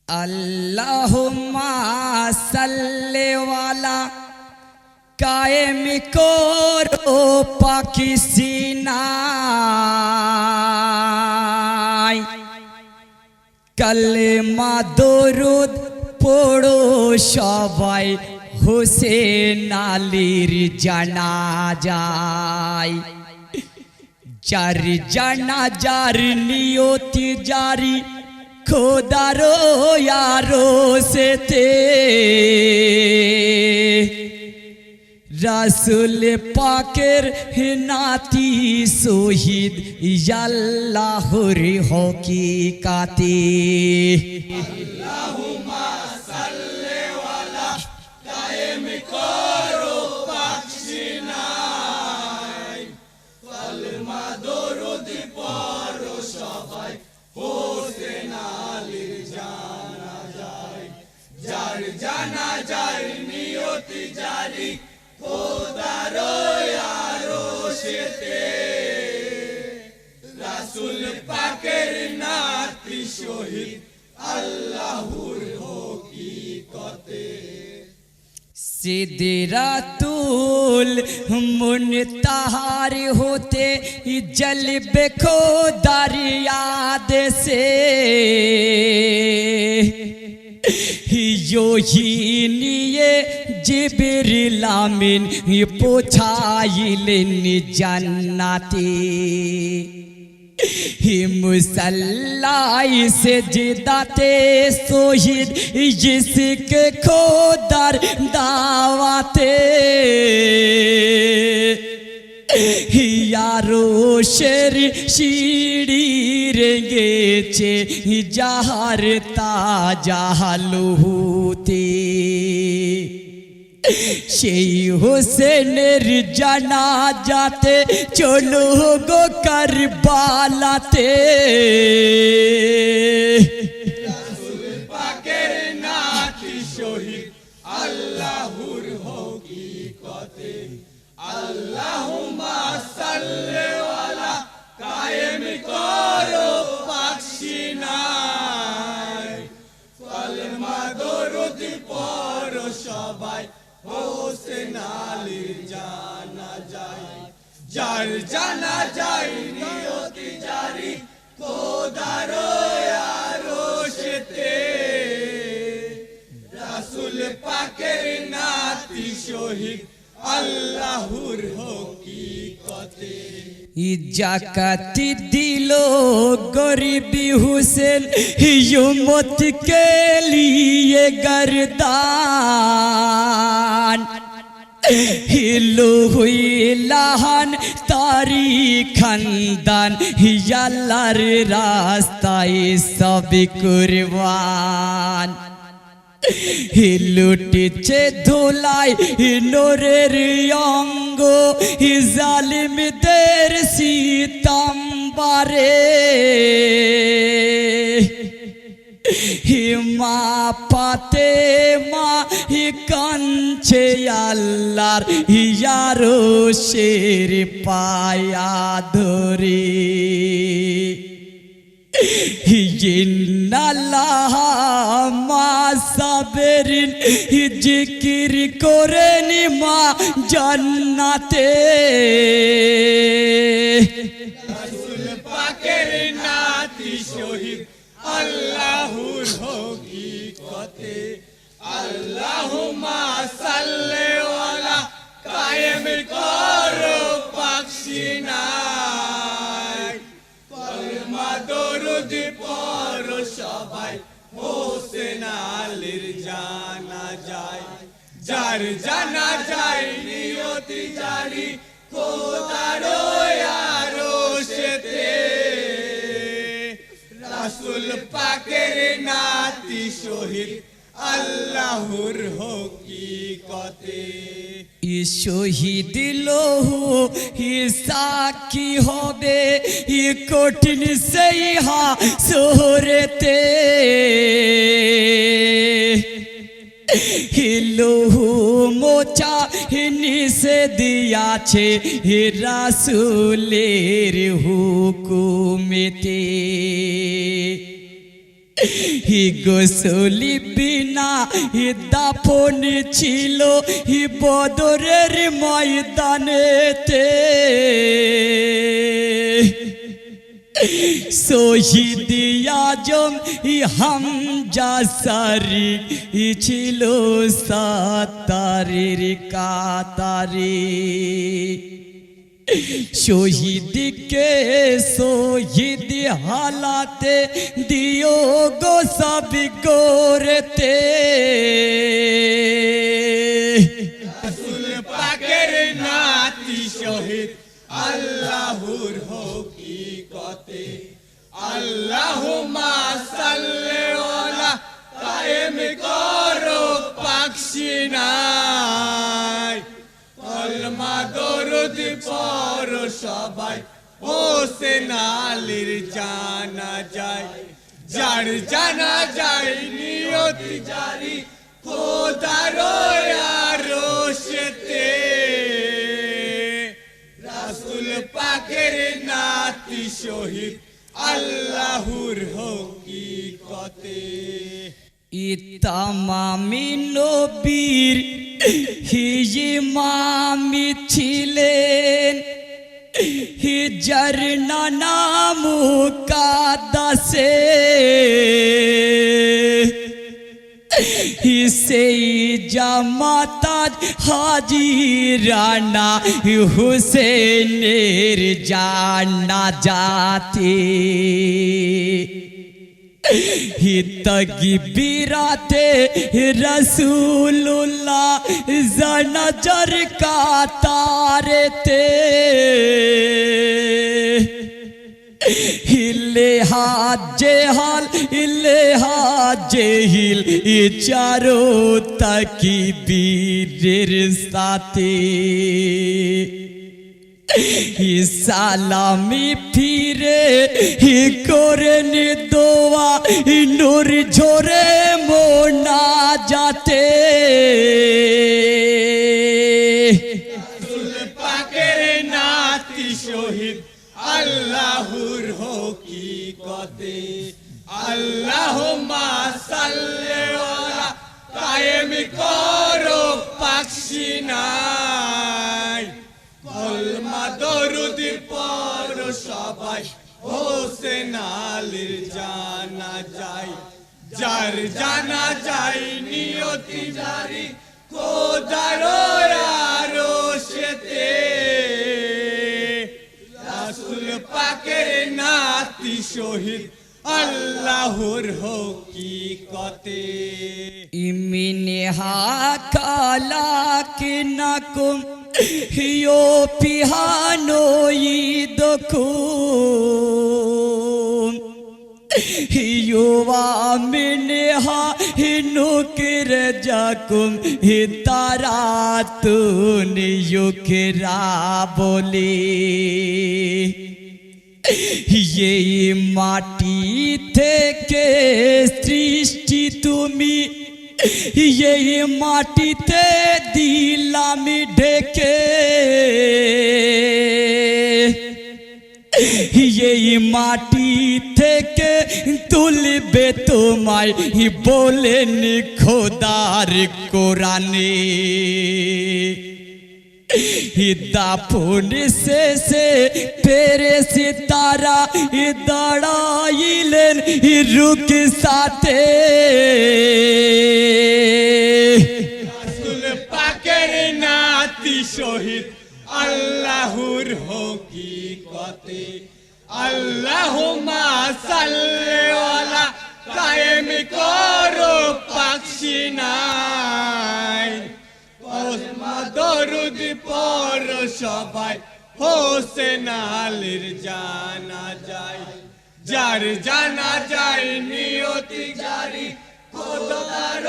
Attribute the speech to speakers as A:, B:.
A: अल्लाहुम्मा सल्ले वाला कायम करो पाकी सीनाय कलेमा दरूद पढ़ो सबाई हुसैन आलीर জানাজায় जार জানাজার নিয়তি জারি খোদারো यारो से ते रसूल पाकेर नाती शहीद अल्लाहर हकीकते
B: अल्लाहुम्मा सल्ले वाला कायम करो पाक सीनाय कलमा दरूद पढ़ो सबाई हुसैन आलीर জানাজায় जार জানাজার নিয়তি জারি খোদার यारो से ते रसूल पाकेर नाती शहीद अल्लाहर हकीकते
A: सिदरातुल मुनतहार होते जलबे खुदार याद से योही निये जिब्रील आमीन पहुँचाइलेन जन्नते मुसल्लाई से जिदाते शहीद जिसके खुदार दावते यारो शेर सीढ़ी रेंगेचे जहार ताजालुते সেই হোসেনের জানাজাতে চলো গো কারবালাতে
B: रसूल पाकेर नाती शहीद अल्लाहर हकीकते अल्लाहुम्मा सल्ले वाला कायम करो पाक सीनाय कलमा दरूद पढ़ो सबाई हुसैन आलीर জানাজায় जार জানাজায় নিয়তি জারি খোদার यारो से ते रसूल पाकेर नाती शहीद अल्लाहर हकीकते
A: जाकाती दिलो गरीबी हुसैन उम्मत के लिए गर्दान हिलो हुई लहान तारी खानदान अल्लाहर रास्ताय सब कुर्बान लुटेছে ধুলাই নূরের অঙ্গ জালিমদের সিতম্বরে মা ফাতেমা কাঁদছে আল্লাহর यारो शेर पाया ধরে इन्नाल्लाह मा साबिरिन जिकिर करेन मा जन्नते
B: रसूल पाकेर नाती शहीद अल्लाहर हकीकते अल्लाहुम्मा सल्ले वाला कायम करो पाक सीनाय कलमा दरूद पढ़ो सबाई हुसैन आलीर জানাজায় जार জানাজায় নিয়তি জারি খোদার यारो से ते रसूल पाकेर नाती शहीद अल्लाहर हकीकते शहीद लोहू साक्षी होबे कठिन से सोहरते लोहू मोचा निषे दियाছে রাসূলের হুকুমেতে
A: গোসলি বিনা দাফন ছিল বদরের ময়দানেতে শহীদ আজম হামজা সারি ছিল সাতারের কাতারে শহীদকে শহীদ হালাতে দিও গো সব গোরতে
B: রাসূল পাকের নাতি শহীদ আল্লাহর হকিকতে আল্লাহুম্মা সাল্লি আলা কায়েম করো পাকশিনায় কলমা দরুদ পড়ো সবাই হোসেন আলীর জানা যায় যার জানা যায় নিয়ত জারি খোদার আরশেতে রাসূল পাকের নাতি শহীদ আল্লাহর হকিকতে
A: ইতামামি নবীর ইমামি ছিলেন যার নাম কাদাসে সেই জামাতাজ হাজী রানা হুসেনের জানা যাতে তকবীরাতে রাসূলুল্লাহ জানাজার কাতারেতে হিলে হাজে হাল হিলে হাজে হিল চারো তাকবীরের সাথে সালামি ফিরে করেন দোয়া নূর ঝরে মোনাজাতে
B: রাসূল পাকের নাতি শহীদ আল্লাহর হকিকতে আল্লাহুম্মা সাল্লি আলা কায়েম করো পাকশিনায় কলমা দরুদ পড়ো সবাই হোসেন আলীর জানা যায় যার জানা যায় নিয়তি জারি খোদার আরশেতে রাসূল পাকের নাতি শহীদ আল্লাহর হকিকতে
A: ইমিনহা কালাকিনাকুম হিও পিহানোইদকুম হিওয়ামিনহা হিনুকির জাকুম হিতারাতুন ইউকিরা বলে এই মাটি থেকে সৃষ্টি তুমি এই মাটিতে দিলাম ঢেকে এই মাটি থেকে তুলবে তোমায় বলেন খোদার কোরআনে দাফন শেষে ফেরেশতা তারা দাঁড়াইলেন রুক সাথে
B: রাসূল পাকের নাতি শহীদ আল্লাহর হকিকতে আল্লাহুম্মা সাল্লি আলা কায়েম করো পাকশিনায় কলমা দরুদ পড়ো সবাই হোসেন আলীর জানা যায় যার জানা যায় নিয়তি জারি খোদার